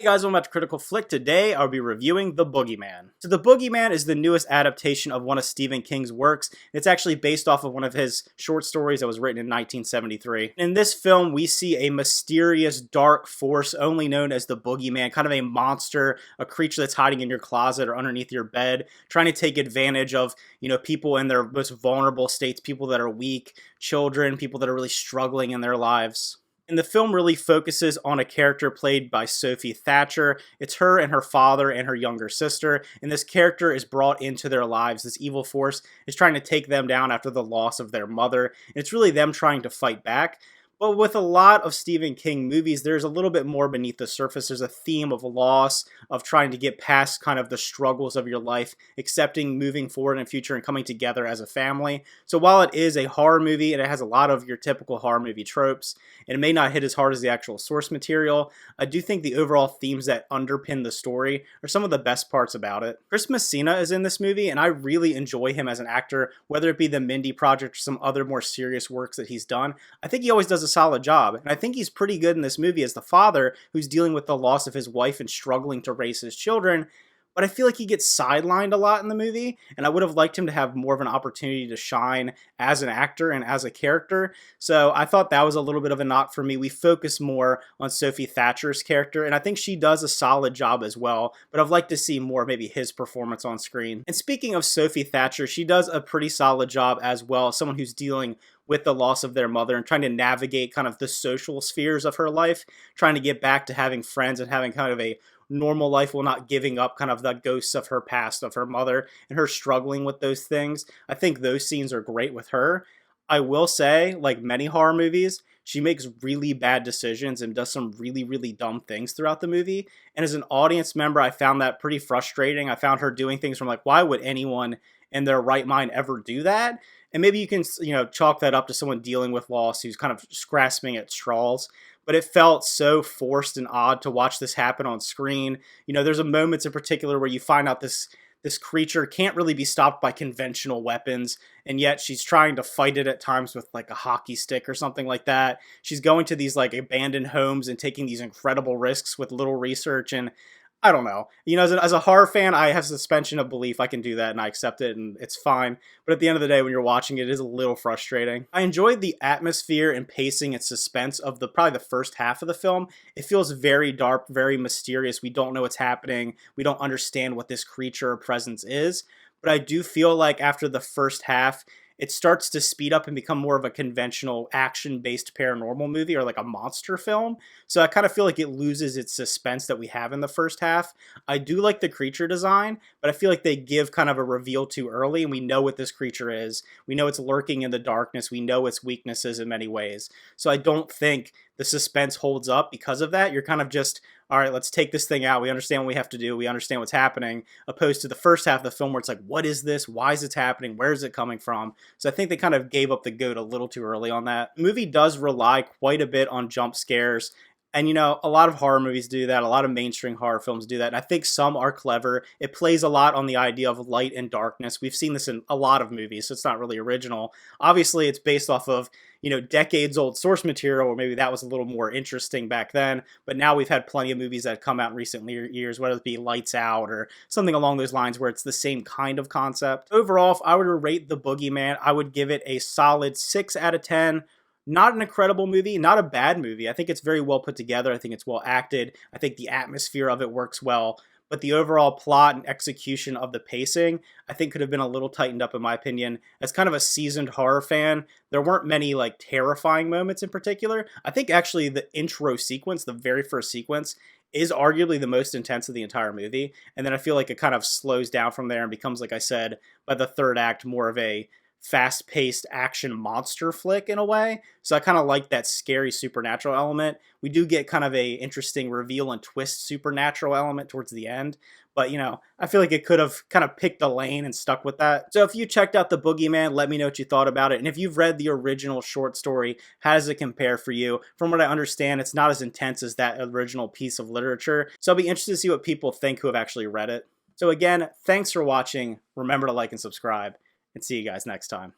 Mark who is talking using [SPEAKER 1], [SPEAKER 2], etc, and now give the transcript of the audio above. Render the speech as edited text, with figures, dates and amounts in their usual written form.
[SPEAKER 1] Hey guys, welcome back to Critical Flick. Today I'll be reviewing The Boogeyman. So The Boogeyman is the newest adaptation of one of Stephen King's works. It's actually based off of one of his short stories that was written in 1973. In this film, we see a mysterious dark force only known as the Boogeyman, kind of a monster, a creature that's hiding in your closet or underneath your bed, trying to take advantage of, people in their most vulnerable states, people that are weak, children, people that are really struggling in their lives. And the film really focuses on a character played by Sophie Thatcher. It's her and her father and her younger sister, and this character is brought into their lives. This evil force is trying to take them down after the loss of their mother, and it's really them trying to fight back. But with a lot of Stephen King movies, there's a little bit more beneath the surface. There's a theme of loss, of trying to get past kind of the struggles of your life, accepting moving forward in the future and coming together as a family. So while it is a horror movie and it has a lot of your typical horror movie tropes, and it may not hit as hard as the actual source material, I do think the overall themes that underpin the story are some of the best parts about it. Chris Messina is in this movie, and I really enjoy him as an actor, whether it be the Mindy Project or some other more serious works that he's done. I think he always does a solid job, and I think he's pretty good in this movie as the father who's dealing with the loss of his wife and struggling to raise his children. But I feel like he gets sidelined a lot in the movie, and I would have liked him to have more of an opportunity to shine as an actor and as a character. So I thought that was a little bit of a knock for me. We focus more on Sophie Thatcher's character, and I think she does a solid job as well, but I'd like to see more maybe his performance on screen. And speaking of Sophie Thatcher, she does a pretty solid job as well, someone who's dealing with the loss of their mother and trying to navigate kind of the social spheres of her life, trying to get back to having friends and having kind of a normal life while not giving up kind of the ghosts of her past, of her mother, and her struggling with those things. I think those scenes are great with her. I will say, like many horror movies, she makes really bad decisions and does some really, really dumb things throughout the movie. And as an audience member, I found that pretty frustrating. I found her doing things from like, why would anyone in their right mind ever do that? And maybe you can, chalk that up to someone dealing with loss who's kind of grasping at straws. But it felt so forced and odd to watch this happen on screen. There's a moments in particular where you find out this creature can't really be stopped by conventional weapons, and yet she's trying to fight it at times with like a hockey stick or something like that. She's going to these like abandoned homes and taking these incredible risks with little research, and I don't know. As a horror fan, I have suspension of belief. I can do that and I accept it and it's fine. But at the end of the day, when you're watching it, it is a little frustrating. I enjoyed the atmosphere and pacing and suspense of probably the first half of the film. It feels very dark, very mysterious. We don't know what's happening. We don't understand what this creature or presence is. But I do feel like after the first half, it starts to speed up and become more of a conventional action-based paranormal movie or like a monster film. So I kind of feel like it loses its suspense that we have in the first half. I do like the creature design, but I feel like they give kind of a reveal too early, and we know what this creature is. We know it's lurking in the darkness. We know its weaknesses in many ways. So I don't think the suspense holds up because of that. You're kind of just, all right, let's take this thing out. We understand what we have to do. We understand what's happening, opposed to the first half of the film where it's like, what is this? Why is it happening? Where is it coming from? So I think they kind of gave up the goat a little too early on that. The movie does rely quite a bit on jump scares. And a lot of horror movies do that. A lot of mainstream horror films do that. And I think some are clever. It plays a lot on the idea of light and darkness. We've seen this in a lot of movies, so it's not really original. Obviously, it's based off of, decades old source material, or maybe that was a little more interesting back then. But now we've had plenty of movies that have come out in recent years, whether it be Lights Out or something along those lines where it's the same kind of concept. Overall, if I were to rate The Boogeyman, I would give it a solid 6 out of 10. Not an incredible movie, not a bad movie. I think it's very well put together. I think it's well acted. I think the atmosphere of it works well. But the overall plot and execution of the pacing, I think could have been a little tightened up in my opinion. As kind of a seasoned horror fan, there weren't many like terrifying moments in particular. I think actually the intro sequence, the very first sequence, is arguably the most intense of the entire movie. And then I feel like it kind of slows down from there and becomes, like I said, by the third act, more of a fast-paced action monster flick in a way. So I kind of like that scary supernatural element. We do get kind of a interesting reveal and twist supernatural element towards the end. But, I feel like it could have kind of picked a lane and stuck with that. So if you checked out The Boogeyman, let me know what you thought about it. And if you've read the original short story, how does it compare for you? From what I understand, it's not as intense as that original piece of literature. So I'll be interested to see what people think who have actually read it. So again, thanks for watching. Remember to like and subscribe, and see you guys next time.